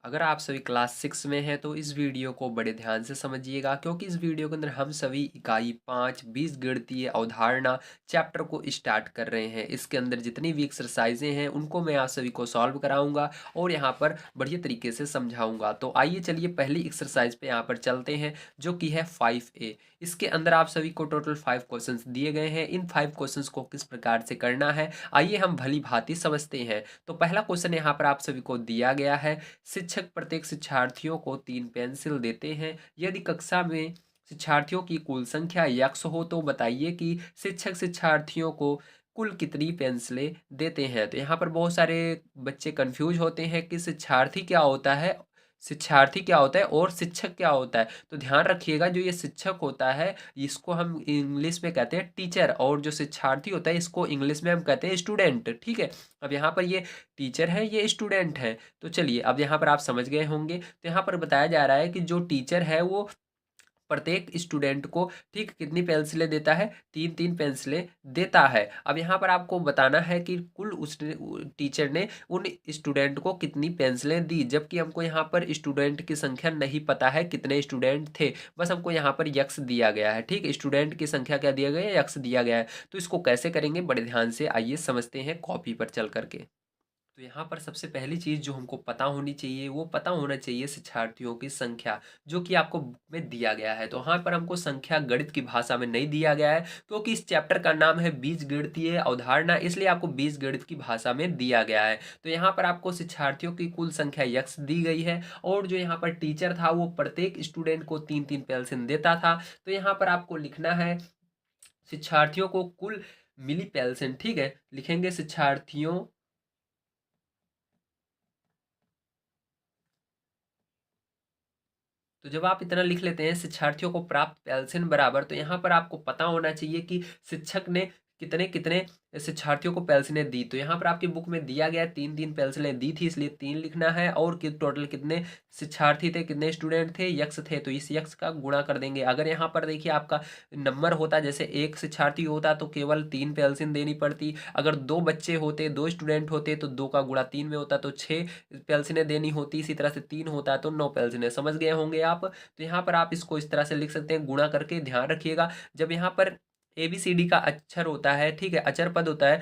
अगर आप सभी क्लास 6 में हैं तो इस वीडियो को बड़े ध्यान से समझिएगा क्योंकि इस वीडियो के अंदर हम सभी इकाई 5 बीजगणितीय अवधारणा चैप्टर को स्टार्ट कर रहे हैं। इसके अंदर जितनी भी एक्सरसाइजें हैं उनको मैं आप सभी को सॉल्व कराऊंगा और यहाँ पर बढ़िया तरीके से समझाऊंगा। तो आइए चलिए पहली एक्सरसाइज पे यहाँ पर चलते हैं जो कि है 5A। इसके अंदर आप सभी को टोटल 5 क्वेश्चंस दिए गए हैं। इन 5 क्वेश्चंस को किस प्रकार से करना है आइए हम भली भांति समझते हैं। तो पहला क्वेश्चन यहाँ पर आप सभी को दिया गया है। शिक्षक प्रत्येक शिक्षार्थियों को 3 पेंसिल देते हैं। यदि कक्षा में शिक्षार्थियों की कुल संख्या यक्स हो तो बताइए कि शिक्षक शिक्षार्थियों को कुल कितनी पेंसिलें देते हैं। तो यहाँ पर बहुत सारे बच्चे कंफ्यूज होते हैं कि शिक्षार्थी क्या होता है और शिक्षक क्या होता है। तो ध्यान रखिएगा, जो ये शिक्षक होता है इसको हम इंग्लिश में कहते हैं टीचर, और जो शिक्षार्थी होता है इसको इंग्लिश में हम कहते हैं स्टूडेंट। ठीक है, अब यहाँ पर ये टीचर है, ये स्टूडेंट है। तो चलिए अब यहाँ पर आप समझ गए होंगे। तो यहाँ पर बताया जा रहा है कि जो टीचर है वो प्रत्येक स्टूडेंट को ठीक कितनी पेंसिलें देता है, 3-3 पेंसिलें देता है। अब यहाँ पर आपको बताना है कि कुल उसने टीचर ने उन स्टूडेंट को कितनी पेंसिलें दी, जबकि हमको यहाँ पर स्टूडेंट की संख्या नहीं पता है कितने स्टूडेंट थे, बस हमको यहाँ पर यक्स दिया गया है। ठीक, स्टूडेंट की संख्या क्या दिया गया है, यक्स दिया गया है। तो इसको कैसे करेंगे बड़े ध्यान से आइए समझते हैं कॉपी पर चल करके। तो यहाँ पर सबसे पहली चीज़ जो हमको पता होनी चाहिए वो पता होना चाहिए शिक्षार्थियों की संख्या, जो कि आपको बुक में दिया गया है। तो यहाँ पर हमको संख्या गणित की भाषा में नहीं दिया गया है क्योंकि इस चैप्टर का नाम है बीजगणितीय अवधारणा, इसलिए आपको बीजगणित की भाषा में दिया गया है। तो यहाँ पर आपको शिक्षार्थियों की कुल संख्या यक्स दी गई है और जो यहाँ पर टीचर था वो प्रत्येक स्टूडेंट को 3-3 पेंसिल देता था। तो यहाँ पर आपको लिखना है शिक्षार्थियों को कुल मिली पेंसिल। ठीक है, लिखेंगे शिक्षार्थियों तो जब आप इतना लिख लेते हैं शिक्षार्थियों को प्राप्त पेंसिल बराबर, तो यहाँ पर आपको पता होना चाहिए कि शिक्षक ने कितने कितने शिक्षार्थियों को पेंसिलें दी। तो यहाँ पर आपकी बुक में दिया गया है 3-3 पेंसिलें दी थी, इसलिए 3 लिखना है। और टोटल कितने शिक्षार्थी थे, कितने स्टूडेंट थे, यक्स थे, तो इस यक्स का गुणा कर देंगे। अगर यहाँ पर देखिए आपका नंबर होता, जैसे एक शिक्षार्थी होता तो केवल 3 पेंसिल देनी पड़ती। अगर 2 बच्चे होते, 2 स्टूडेंट होते तो 2 का गुणा 3 में होता तो 6 पेंसिलें देनी होती। इसी तरह से 3 होता है तो 9 पेंसिलें। समझ गए होंगे आप। तो यहाँ पर आप इसको इस तरह से लिख सकते हैं गुणा करके। ध्यान रखिएगा, जब यहाँ पर ABCD का अक्षर होता है, ठीक है, अचर पद होता है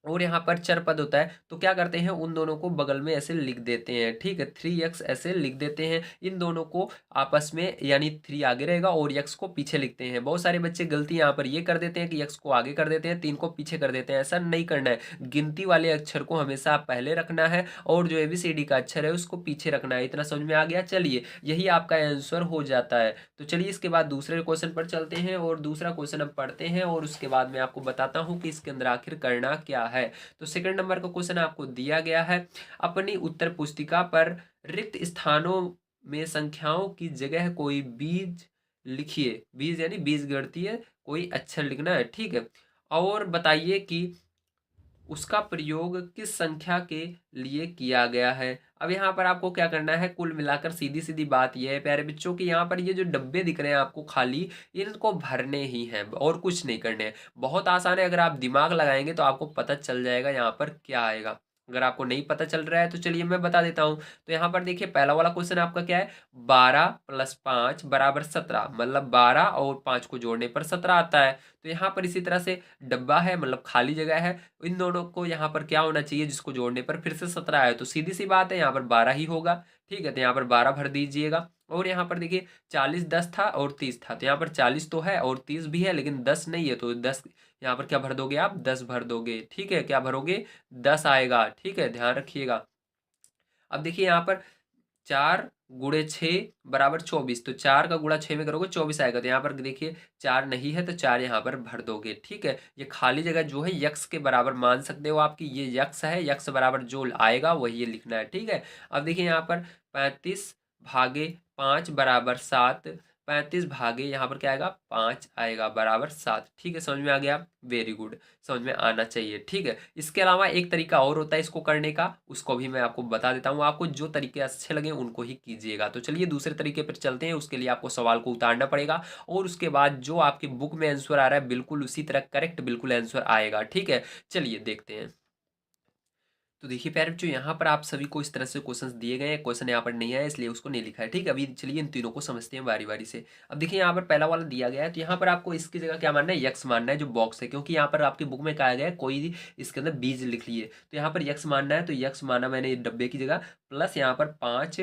और यहाँ पर चर पद होता है, तो क्या करते हैं उन दोनों को बगल में ऐसे लिख देते हैं। ठीक है, 3x ऐसे लिख देते हैं। इन दोनों को आपस में, यानी 3 आगे रहेगा और x को पीछे लिखते हैं। बहुत सारे बच्चे गलती यहाँ पर ये कर देते हैं कि x को आगे कर देते हैं, 3 को पीछे कर देते हैं। ऐसा नहीं करना है, गिनती वाले अक्षर को हमेशा पहले रखना है और जो ABCD का अक्षर है उसको पीछे रखना है। इतना समझ में आ गया। चलिए यही आपका आंसर हो जाता है। तो चलिए इसके बाद दूसरे क्वेश्चन पर चलते हैं और दूसरा क्वेश्चन हम पढ़ते हैं और उसके बाद मैं आपको बताता हूँ कि इसके अंदर आखिर करना क्या है। तो सेकंड नंबर का क्वेश्चन आपको दिया गया है, अपनी उत्तर पुस्तिका पर रिक्त स्थानों में संख्याओं की जगह कोई बीज लिखिए। बीज यानी बीजगणितीय कोई अक्षर लिखना है। ठीक है, और बताइए कि उसका प्रयोग किस संख्या के लिए किया गया है। अब यहाँ पर आपको क्या करना है, कुल मिलाकर सीधी सीधी बात यह है प्यारे बच्चों की, यहाँ पर ये जो डब्बे दिख रहे हैं आपको खाली, इनको भरने ही हैं और कुछ नहीं करने हैं। बहुत आसान है, अगर आप दिमाग लगाएंगे तो आपको पता चल जाएगा यहाँ पर क्या आएगा। अगर आपको नहीं पता चल रहा है तो चलिए मैं बता देता हूँ। तो यहाँ पर देखिए पहला वाला क्वेश्चन आपका क्या है, 12 + 5 = 17, मतलब 12 और 5 को जोड़ने पर 17 आता है। तो यहाँ पर इसी तरह से डब्बा है, मतलब खाली जगह है, इन दोनों को यहाँ पर क्या होना चाहिए, जिसको जोड़ने पर फिर से 17 आए, तो सीधी सी बात है यहाँ पर 12 ही होगा। ठीक है, तो यहाँ पर 12 भर दीजिएगा। और यहाँ पर देखिए 40 10 था और 30 था, तो यहाँ पर 40 तो है और 30 भी है लेकिन 10 नहीं है, तो 10 यहाँ पर क्या भर दोगे आप, 10 भर दोगे। ठीक है, क्या भरोगे, 10 आएगा। ठीक है, ध्यान रखिएगा। अब देखिए यहाँ पर 4 × 6 = 24, तो 4 का गुणा 6 में करोगे 24 आएगा। तो यहाँ पर देखिए 4 नहीं है तो 4 यहाँ पर भर दोगे। ठीक है, ये खाली जगह जो है यक्स के बराबर मान सकते हो आपकी, ये यक्स है, यक्स बराबर जो आएगा वही ये लिखना है। ठीक है, अब देखिए यहाँ पर 35/5 = 7, 35 भागे यहाँ पर क्या आएगा, 5 आएगा बराबर 7। ठीक है, समझ में आ गया, वेरी गुड, समझ में आना चाहिए। ठीक है, इसके अलावा एक तरीका और होता है इसको करने का, उसको भी मैं आपको बता देता हूँ। आपको जो तरीके अच्छे लगे उनको ही कीजिएगा। तो चलिए दूसरे तरीके पर चलते हैं। उसके लिए आपको सवाल को उतारना पड़ेगा और उसके बाद जो आपकी बुक में आंसर आ रहा है बिल्कुल उसी तरह करेक्ट बिल्कुल आंसर आएगा। ठीक है, चलिए देखते हैं। तो देखिए प्यारे बच्चों, यहाँ पर आप सभी को इस तरह से क्वेश्चंस दिए गए हैं। क्वेश्चन यहाँ पर नहीं आया इसलिए उसको नहीं लिखा है। ठीक है, अभी चलिए इन तीनों को समझते हैं बारी बारी से। अब देखिए यहाँ पर पहला वाला दिया गया है, तो यहाँ पर आपको इसकी जगह क्या मानना है, यक्स मानना है जो बॉक्स है, क्योंकि यहाँ पर आपकी बुक में कहा गया है कोई इसके अंदर बीज लिख लिए। तो यहाँ पर यक्स मानना है, तो यक्स माना मैंने डब्बे की जगह, प्लस यहाँ पर 5,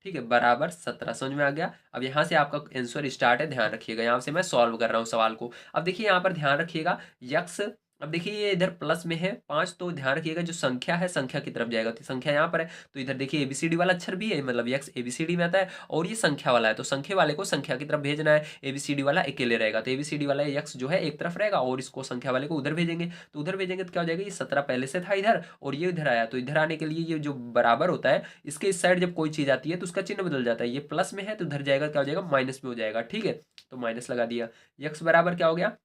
ठीक है, बराबर 17। समझ में आ गया। अब यहाँ से आपका आंसर स्टार्ट है, ध्यान रखिएगा। यहाँ से मैं सॉल्व कर रहा हूँ सवाल को। अब देखिए यहाँ पर ध्यान रखिएगा, यक्स, अब देखिए ये इधर प्लस में है 5, तो ध्यान रखिएगा जो संख्या है संख्या की तरफ जाएगा। तो संख्या यहाँ पर है, तो इधर देखिए एबीसीडी वाला अक्षर भी है, मतलब यक्स एबीसीडी में आता है, और ये संख्या वाला है, तो संख्या वाले को संख्या की तरफ भेजना है। एबीसीडी वाला अकेले रहेगा, तो एबीसीडी वाला यक्स जो है एक तरफ रहेगा, और इसको संख्या वाले को उधर भेजेंगे। तो उधर भेजेंगे तो क्या हो जाएगा, ये 17 पहले से था इधर, और ये इधर आया, तो इधर आने के लिए ये जो बराबर होता है, इसके इस साइड जब कोई चीज आती है तो उसका चिन्ह बदल जाता है। ये प्लस में है तो उधर जाएगा, क्या हो जाएगा, माइनस में हो जाएगा। ठीक है, तो माइनस लगा दिया। यक्स बराबर क्या हो गया,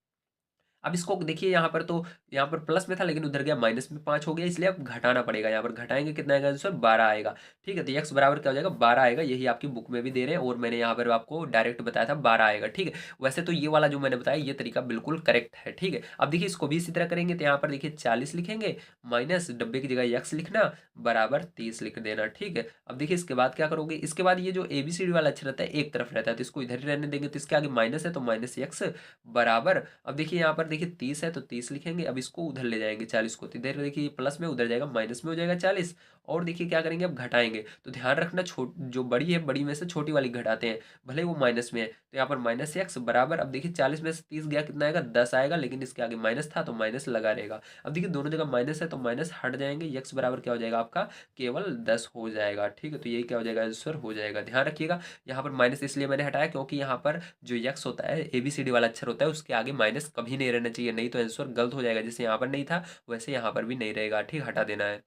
अब इसको देखिए यहाँ पर, तो यहाँ पर प्लस में था लेकिन उधर गया माइनस में 5 हो गया, इसलिए अब घटाना पड़ेगा। यहाँ पर घटाएंगे कितना आएगा आंसर, 12 आएगा। ठीक है, तो यक्स बराबर क्या हो जाएगा, 12 आएगा। यही आपकी बुक में भी दे रहे हैं और मैंने यहाँ पर आपको डायरेक्ट बताया था 12 आएगा। ठीक है, वैसे तो ये वाला जो मैंने बताया ये तरीका बिल्कुल करेक्ट है। ठीक है, अब देखिए इसको भी इसी तरह करेंगे, तो यहाँ पर देखिए 40 लिखेंगे, माइनस डब्बे की जगह यक्स लिखना, बराबर 30 लिख देना। ठीक है, अब देखिए इसके बाद क्या करोगे, इसके बाद ये जो एबीसीडी वाला अक्षर रहता है एक तरफ रहता है, तो इसको इधर ही रहने देंगे, तो इसके आगे माइनस है तो माइनस यक्स बराबर, अब देखिए यहाँ पर देखिए 30 है तो 30 लिखेंगे। अब इसको उधर ले जाएंगे 40 को, तो इधर देखिए प्लस में, उधर जाएगा माइनस में हो जाएगा 40। और देखिए क्या करेंगे, अब घटाएंगे, तो ध्यान रखना छोट जो बड़ी है बड़ी में से छोटी वाली घटाते हैं, भले वो माइनस में है। तो यहाँ पर माइनस एक्स बराबर, अब देखिए 40 में से 30 गया कितना आएगा, 10 आएगा, लेकिन इसके आगे माइनस था तो माइनस लगा रहेगा। अब देखिए दोनों जगह माइनस है तो माइनस हट जाएंगे, यक्स बराबर क्या हो जाएगा आपका, केवल 10 हो जाएगा। ठीक है, तो यही क्या हो जाएगा, आंसर हो जाएगा। ध्यान रखिएगा, यहाँ पर माइनस इसलिए मैंने हटाया क्योंकि यहाँ पर जो यक्स होता है एबीसीडी वाला अक्षर होता है, उसके आगे माइनस कभी नहीं रहना चाहिए, नहीं तो आंसर गलत हो जाएगा। जैसे यहाँ पर नहीं था वैसे यहाँ पर भी नहीं रहेगा। ठीक, हटा देना है।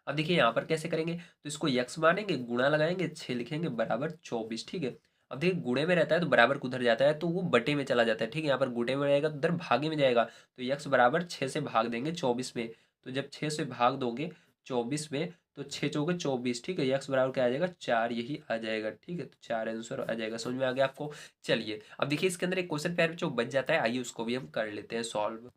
अब देखिए यहाँ पर कैसे करेंगे, तो इसको यक्स मानेंगे, गुणा लगाएंगे, 6 लिखेंगे, बराबर 24। ठीक है, अब देखिए गुणे में रहता है तो बराबर को उधर जाता है तो वो बटे में चला जाता है। ठीक है, यहाँ पर गुणे में रहेगा तो उधर भागे में जाएगा, तो यक्स बराबर 6 से भाग देंगे 24 में। तो जब 6 से भाग दोगे 24 में, तो 6 चौके 24। ठीक है, यक्स बराबर क्या आ जाएगा, 4, यही आ जाएगा। ठीक है, तो 4 आंसर आ जाएगा। समझ में आ गया आपको। चलिए अब देखिए इसके अंदर एक क्वेश्चन पैर जो बच जाता है, आइए उसको भी हम कर लेते हैं सॉल्व।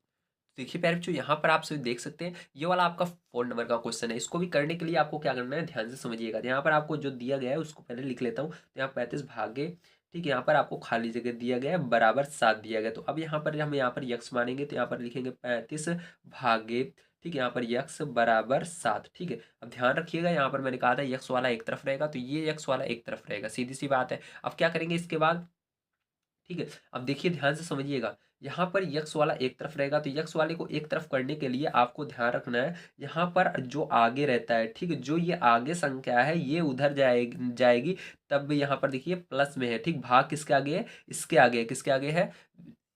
देखिए प्यारे बच्चों, यहाँ पर आप सभी देख सकते हैं ये वाला आपका 4 नंबर का क्वेश्चन है। इसको भी करने के लिए आपको क्या करना है, ध्यान से समझिएगा। तो यहाँ पर आपको जो दिया गया है उसको पहले लिख लेता हूँ। तो यहाँ 35 भागे, ठीक है, यहाँ पर आपको खाली जगह दिया गया है, बराबर 7 दिया गया। तो अब यहाँ पर हम यहाँ पर यक्स मानेंगे, तो यहाँ पर लिखेंगे 35 भागे, ठीक है, यहाँ पर यक्स बराबर 7। ठीक है, अब ध्यान रखिएगा यहाँ पर मैंने कहा था यक्स वाला एक तरफ रहेगा, तो ये यक्स वाला एक तरफ रहेगा, सीधी सी बात है। अब क्या करेंगे इसके बाद, ठीक है, अब देखिए ध्यान से समझिएगा, यहाँ पर यक्स वाला एक तरफ रहेगा, तो यक्स वाले को एक तरफ करने के लिए आपको ध्यान रखना है, यहाँ पर जो आगे रहता है, ठीक है, जो ये आगे संख्या है ये उधर जाएगी, तब यहाँ पर देखिए प्लस में है। ठीक, भाग किसके आगे है, इसके आगे है, किसके आगे है,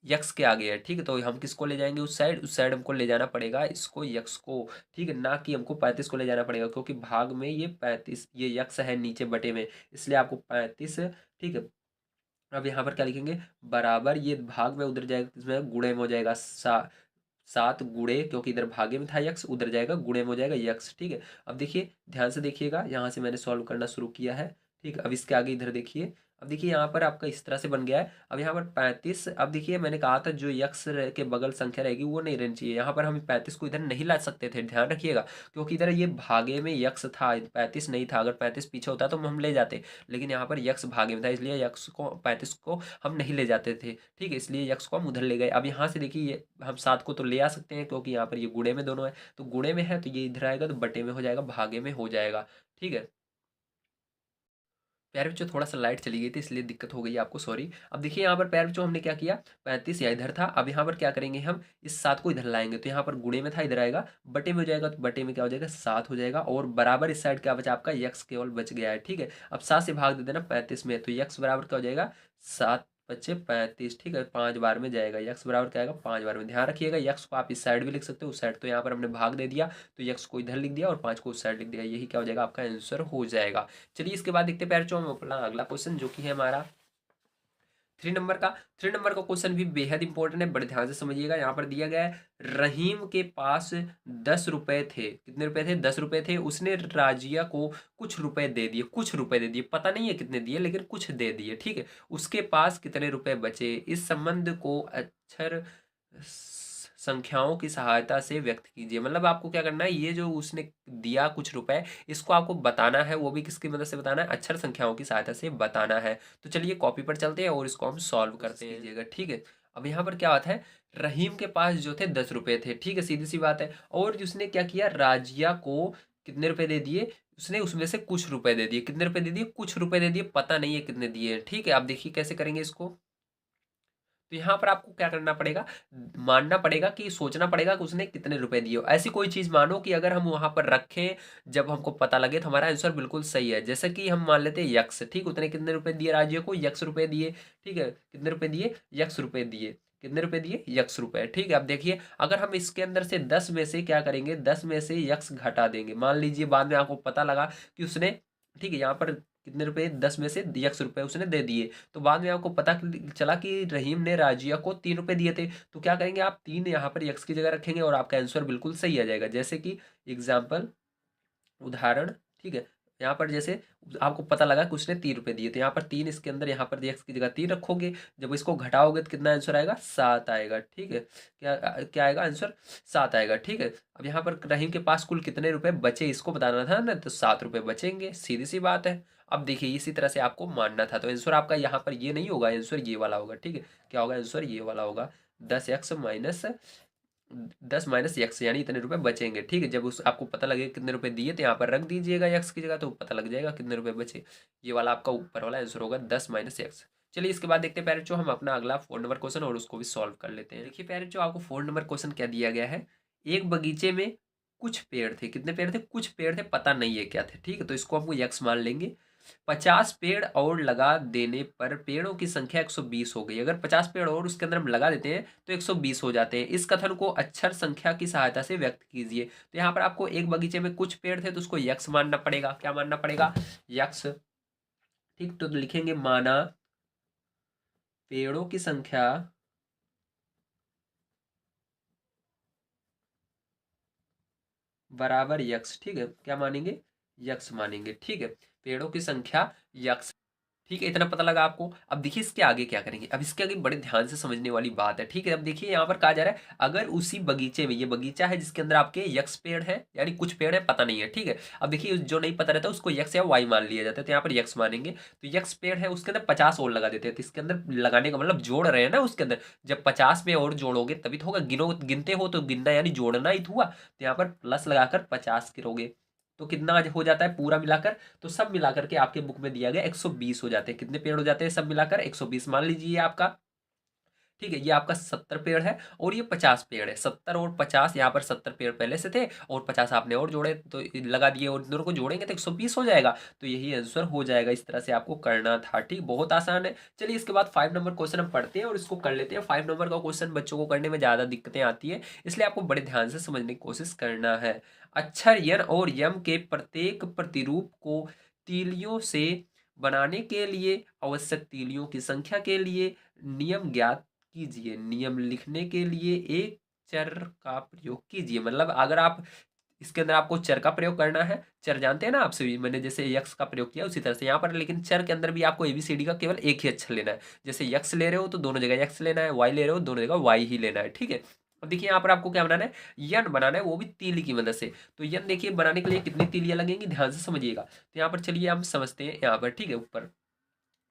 यक्स के आगे है। ठीक है, तो हम किसको ले जाएंगे, उस साइड हमको ले जाना पड़ेगा इसको, यक्स को। ठीक है, ना कि हमको 35 को ले जाना पड़ेगा, क्योंकि भाग में ये 35, ये यक्स है नीचे बटे में, इसलिए आपको 35, ठीक है, अब यहाँ पर क्या लिखेंगे, बराबर ये भाग में उधर जाएगा, इसमें गुणे में हो जाएगा 7 गुणे, क्योंकि इधर भागे में था यक्स, उधर जाएगा गुणे में हो जाएगा यक्स। ठीक है, अब देखिए ध्यान से देखिएगा, यहाँ से मैंने सॉल्व करना शुरू किया है। ठीक, अब इसके आगे इधर देखिए, अब देखिए यहाँ पर आपका इस तरह से बन गया है। अब यहाँ पर 35, अब देखिए मैंने कहा था जो यक्स के बगल संख्या रहेगी वो नहीं रहनी चाहिए, यहाँ पर हम 35 को इधर नहीं ला सकते थे, ध्यान रखिएगा, क्योंकि इधर ये भागे में यक्स था, 35 नहीं था। अगर 35 पीछे होता तो हम ले जाते, लेकिन यहाँ पर यक्स भागे में था, इसलिए यक्स को 35 को हम नहीं ले जाते थे। ठीक है, इसलिए यक्स को हम उधर ले गए। अब यहाँ से देखिए हम 7 को तो ले आ सकते हैं, क्योंकि यहाँ पर ये गुणे में दोनों है, तो गुणे में है तो ये इधर आएगा तो बटे में हो जाएगा, भागे में हो जाएगा। ठीक है प्यारे बच्चों, थोड़ा सा लाइट चली गई थी इसलिए दिक्कत हो गई आपको, सॉरी। अब देखिए यहाँ पर प्यारे बच्चों हमने क्या किया, 35 यहाँ इधर था, अब यहाँ पर क्या करेंगे, हम इस 7 को इधर लाएंगे, तो यहाँ पर गुणे में था इधर आएगा, बटे में हो जाएगा, तो बटे में क्या हो जाएगा, 7 हो जाएगा, और बराबर इस साइड क्या बचा आपका, यक्स केवल बच गया है। ठीक है, अब 7 से भाग दे देना 35 में, तो यक्स बराबर क्या हो जाएगा, 7 बच्चे 35। ठीक है, 5 बार में जाएगा, यक्स बराबर क्या आएगा, 5 बार में। ध्यान रखिएगा यक्स को आप इस साइड भी लिख सकते हो, उस साइड, तो यहाँ पर हमने भाग दे दिया, तो यक्स को इधर लिख दिया और 5 को उस साइड लिख दिया, यही क्या हो जाएगा, आपका आंसर हो जाएगा। चलिए इसके बाद देखते हैं पैर हम अपना अगला क्वेश्चन, जो कि है हमारा 3 नंबर का। 3 नंबर का क्वेश्चन भी बेहद इंपॉर्टेंट है, बड़े ध्यान से समझिएगा। यहाँ पर दिया गया है, रहीम के पास 10 रुपए थे, कितने रुपए थे, 10 रुपए थे, उसने राजिया को कुछ रुपए दे दिए, कुछ रुपए दे दिए, पता नहीं है कितने दिए लेकिन कुछ दे दिए। ठीक है, उसके पास कितने रुपए बचे, इस संबंध को अक्षर संख्याओं की सहायता से व्यक्त कीजिए। मतलब आपको क्या करना है, ये जो उसने दिया कुछ रुपए, इसको आपको बताना है, वो भी किसकी मदद से बताना है, अक्षर संख्याओं की सहायता से बताना है। तो चलिए कॉपी पर चलते हैं और इसको हम सॉल्व करते हैं, ठीक है। अब यहाँ पर क्या बात है, रहीम के पास जो थे 10 रुपए थे, ठीक है, सीधी सी बात है। और उसने क्या किया, राजिया को कितने रुपए दे दिए, उसने उसमें से कुछ रुपए दे दिए। कितने रुपए दे दिए, कुछ रुपए दे दिए, पता नहीं है कितने दिए, ठीक है। आप देखिए कैसे करेंगे इसको। तो यहाँ पर आपको क्या करना पड़ेगा, मानना पड़ेगा कि सोचना पड़ेगा कि उसने कितने रुपए दिए। ऐसी कोई चीज मानो कि अगर हम वहां पर रखें, जब हमको पता लगे तो हमारा आंसर बिल्कुल सही है। जैसे कि हम मान लेते हैं यक्स, ठीक, उतने कितने रुपए दिए राज्य को, यक्स रुपए दिए, ठीक है। कितने रुपए दिए, यक्स रुपए दिए। कितने रुपए दिए, यक्स रुपए, ठीक है। अब देखिए अगर हम इसके अंदर से 10 में से क्या करेंगे, 10 में से यक्स घटा देंगे। मान लीजिए बाद में आपको पता लगा कि उसने, ठीक है, यहाँ पर कितने रुपए, 10 में से यक्स रुपए उसने दे दिए। तो बाद में आपको पता चला कि रहीम ने राजिया को 3 रुपए दिए थे। तो क्या करेंगे आप, 3 यहाँ पर यक्स की जगह रखेंगे और आपका आंसर बिल्कुल सही आ जाएगा। जैसे कि एग्जाम्पल, उदाहरण, ठीक है। यहाँ पर जैसे आपको पता लगा कि उसने 3 रुपए दिए, तो यहाँ पर 3, इसके अंदर यहाँ पर यक्स की जगह 3 रखोगे। जब इसको घटाओगे तो कितना आंसर आएगा, 7 आएगा, ठीक है। क्या क्या आएगा आंसर, 7 आएगा, ठीक है। अब यहाँ पर रहीम के पास कुल कितने रुपए बचे इसको बताना था ना, तो 7 रुपए बचेंगे, सीधी सी बात है। अब देखिए इसी तरह से आपको मानना था, तो आंसर आपका यहाँ पर ये नहीं होगा, आंसर ये वाला होगा, ठीक है। क्या होगा आंसर, ये वाला होगा, 10 - x यानी इतने रुपए बचेंगे, ठीक है। जब उस आपको पता लगे कितने रुपए दिए तो यहाँ पर रख दीजिएगा x की जगह, तो पता लग जाएगा कितने रुपए बचे। ये वाला आपका ऊपर वाला आंसर होगा 10 - x। चलिए इसके बाद देखते हैं पैरेंट्स, हम अपना अगला 4 नंबर क्वेश्चन और उसको भी सॉल्व कर लेते हैं। देखिए पैरेंट्स, आपको 4 नंबर क्वेश्चन क्या दिया गया है, एक बगीचे में कुछ पेड़ थे। कितने पेड़ थे, कुछ पेड़ थे, पता नहीं है क्या थे, ठीक है। तो इसको हमको x मान लेंगे। 50 पेड़ और लगा देने पर पेड़ों की संख्या 120 हो गई। अगर 50 पेड़ और उसके अंदर हम लगा देते हैं तो 120 हो जाते हैं। इस कथन को अक्षर संख्या की सहायता से व्यक्त कीजिए। तो यहाँ पर आपको एक बगीचे में कुछ पेड़ थे तो उसको यक्स मानना पड़ेगा। क्या मानना पड़ेगा, यक्स, ठीक। तो लिखेंगे माना पेड़ों की संख्या बराबर यक्स, ठीक है। क्या मानेंगे, यक्स मानेंगे, ठीक है। पेड़ों की संख्या यक्स, ठीक है। इतना पता लगा आपको। अब देखिए इसके आगे क्या करेंगे, अब इसके आगे बड़े ध्यान से समझने वाली बात है, ठीक है। अब देखिए यहाँ पर कहा जा रहा है, अगर उसी बगीचे में, ये बगीचा है जिसके अंदर आपके यक्स पेड़ है, यानी कुछ पेड़ है पता नहीं है, ठीक है। अब देखिए जो नहीं पता रहता उसको यक्स या वाई मान लिया जाता है, तो यहाँ पर यक्स मानेंगे। तो यक्स पेड़ है, उसके अंदर 50 और लगा देते हैं। तो इसके अंदर लगाने का मतलब जोड़ रहे हैं ना उसके अंदर, जब 50 में और जोड़ोगे तभी तो होगा। गिनो, गिनते हो तो गिनना यानी जोड़ना ही तो हुआ। तो यहाँ पर प्लस लगाकर 50 गिरोगे तो कितना हो जाता है पूरा मिलाकर, तो सब मिलाकर के आपके बुक में दिया गया 120 हो जाते हैं। कितने पेड़ हो जाते हैं सब मिलाकर, 120 मान लीजिए आपका, ठीक है। ये आपका 70 पेड़ है और ये 50 पेड़ है। 70 और 50, यहाँ पर 70 पेड़ पहले से थे और 50 आपने और जोड़े तो लगा दिए, और इन दोनों को जोड़ेंगे तो 120 हो जाएगा। तो यही आंसर हो जाएगा। इस तरह से आपको करना था, ठीक, बहुत आसान है। चलिए इसके बाद 5 नंबर क्वेश्चन हम पढ़ते हैं और इसको कर लेते हैं। 5 नंबर का क्वेश्चन बच्चों को करने में ज़्यादा दिक्कतें आती है, इसलिए आपको बड़े ध्यान से समझने की कोशिश करना है। अक्षर यन और यम के प्रत्येक प्रतिरूप को तीलियों से बनाने के लिए आवश्यक तीलियों की संख्या के लिए नियम ज्ञात कीजिए। नियम लिखने के लिए एक चर का प्रयोग कीजिए। मतलब अगर आप इसके अंदर आपको चर का प्रयोग करना है, चर जानते हैं ना आप सभी, मैंने जैसे यक्स का प्रयोग किया उसी तरह से यहाँ पर, लेकिन चर के अंदर भी आपको एबीसीडी का केवल एक ही अक्षर लेना है। जैसे यक्स ले रहे हो तो दोनों जगह यक्स लेना है, वाई ले रहे हो दोनों जगह वाई ही लेना है, ठीक है। अब देखिए यहाँ पर आपको क्या बनाना है, यन बनाना है, वो भी तीली की मदद से। तो यन देखिए बनाने के लिए कितनी तीलियां लगेंगी, ध्यान से समझिएगा। तो यहाँ पर चलिए हम समझते हैं यहाँ पर, ठीक है, ऊपर।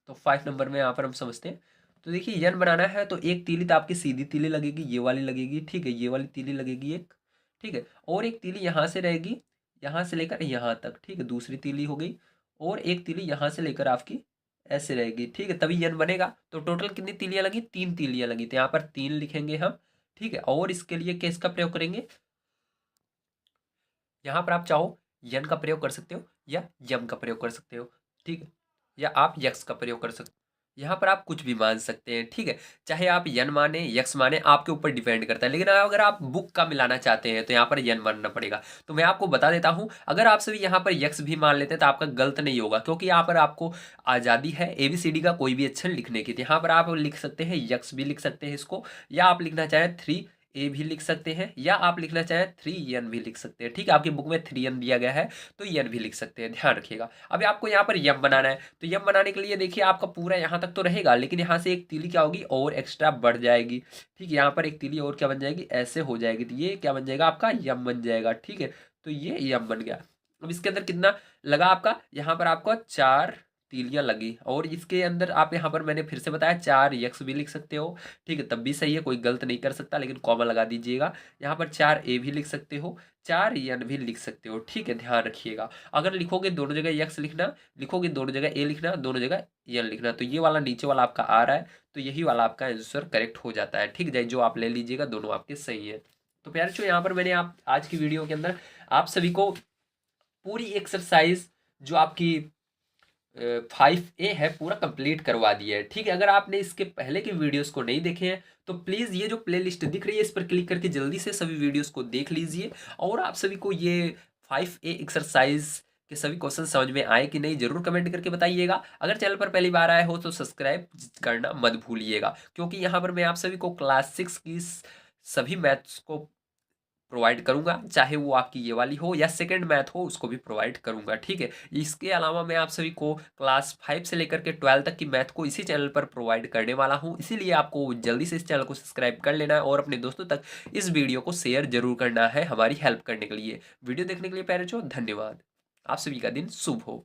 तो 5 नंबर में यहाँ पर हम समझते हैं। तो देखिए यन बनाना है तो एक तीली तो आपकी सीधी तीली लगेगी, ये वाली लगेगी, ठीक है, ये वाली तीली लगेगी एक, ठीक है। और एक तीली यहाँ से रहेगी, यहाँ से लेकर यहाँ तक, ठीक है, दूसरी तीली हो गई। और एक तीली यहाँ से लेकर आपकी ऐसे रहेगी, ठीक है, तभी यन बनेगा। तो टोटल कितनी तीलियां लगी, 3 तीलियां लगी। तो यहाँ पर 3 लिखेंगे हम, ठीक है। और इसके लिए किसका प्रयोग करेंगे, यहाँ पर आप चाहो यन का प्रयोग कर सकते हो या यम का प्रयोग कर सकते हो, ठीक है, या आप यक्स का प्रयोग कर सकते हो। यहाँ पर आप कुछ भी मान सकते हैं, ठीक है। चाहे आप यन माने यक्स माने, आपके ऊपर डिपेंड करता है। लेकिन अगर आप बुक का मिलाना चाहते हैं तो यहाँ पर यन मानना पड़ेगा। तो मैं आपको बता देता हूँ, अगर आप सभी यहाँ पर यक्स भी मान लेते हैं तो आपका गलत नहीं होगा, क्योंकि यहाँ पर आपको आज़ादी है एबीसीडी का कोई भी अक्षर लिखने की। तो यहाँ पर आप लिख सकते हैं यक्स भी लिख सकते हैं इसको, या आप लिखना चाहें 3 ए भी लिख सकते हैं, या आप लिखना चाहें 3n भी लिख सकते हैं। ठीक है, आपकी बुक में 3n दिया गया है तो n भी लिख सकते हैं, ध्यान रखिएगा। अभी आपको यहाँ पर यम बनाना है, तो यम बनाने के लिए देखिए आपका पूरा यहाँ तक तो रहेगा, लेकिन यहाँ से एक तीली क्या होगी और एक्स्ट्रा बढ़ जाएगी। ठीक है, यहाँ पर एक तीली और क्या बन जाएगी, ऐसे हो जाएगी, तो ये क्या बन जाएगा आपका यम बन जाएगा। ठीक है, तो ये यम बन गया। अब इसके अंदर कितना लगा आपका, यहाँ पर आपको 4 तीलियां लगी, और इसके अंदर आप यहाँ पर मैंने फिर से बताया 4 यक्स भी लिख सकते हो। ठीक है, तब भी सही है, कोई गलत नहीं कर सकता, लेकिन कॉमा लगा दीजिएगा। यहाँ पर 4 ए भी लिख सकते हो, 4 एन भी लिख सकते हो। ठीक है, ध्यान रखिएगा। अगर लिखोगे दोनों जगह यक्स लिखना, लिखोगे दोनों जगह ए लिखना, दोनों जगह एन लिखना, तो ये वाला नीचे वाला आपका आ रहा है, तो यही वाला आपका आंसर करेक्ट हो जाता है। ठीक है, जो आप ले लीजिएगा दोनों आपके सही है। तो प्यारे जो यहाँ पर मैंने आप आज की वीडियो के अंदर आप सभी को पूरी एक्सरसाइज जो आपकी 5A है पूरा कंप्लीट करवा दिया है। ठीक है, अगर आपने इसके पहले के वीडियोस को नहीं देखे हैं तो प्लीज़ ये जो प्लेलिस्ट दिख रही है इस पर क्लिक करके जल्दी से सभी वीडियोस को देख लीजिए, और आप सभी को ये 5A एक्सरसाइज के सभी क्वेश्चन समझ में आए कि नहीं ज़रूर कमेंट करके बताइएगा। अगर चैनल पर पहली बार आए हो तो सब्सक्राइब करना मत भूलिएगा, क्योंकि यहाँ पर मैं आप सभी को क्लास 6 की सभी मैथ्स को प्रोवाइड करूँगा, चाहे वो आपकी ये वाली हो या सेकंड मैथ हो, उसको भी प्रोवाइड करूँगा। ठीक है, इसके अलावा मैं आप सभी को क्लास 5 से लेकर के 12 तक की मैथ को इसी चैनल पर प्रोवाइड करने वाला हूँ, इसीलिए आपको जल्दी से इस चैनल को सब्सक्राइब कर लेना है और अपने दोस्तों तक इस वीडियो को शेयर जरूर करना है हमारी हेल्प करने के लिए। वीडियो देखने के लिए प्यारे जो धन्यवाद। आप सभी का दिन शुभ हो।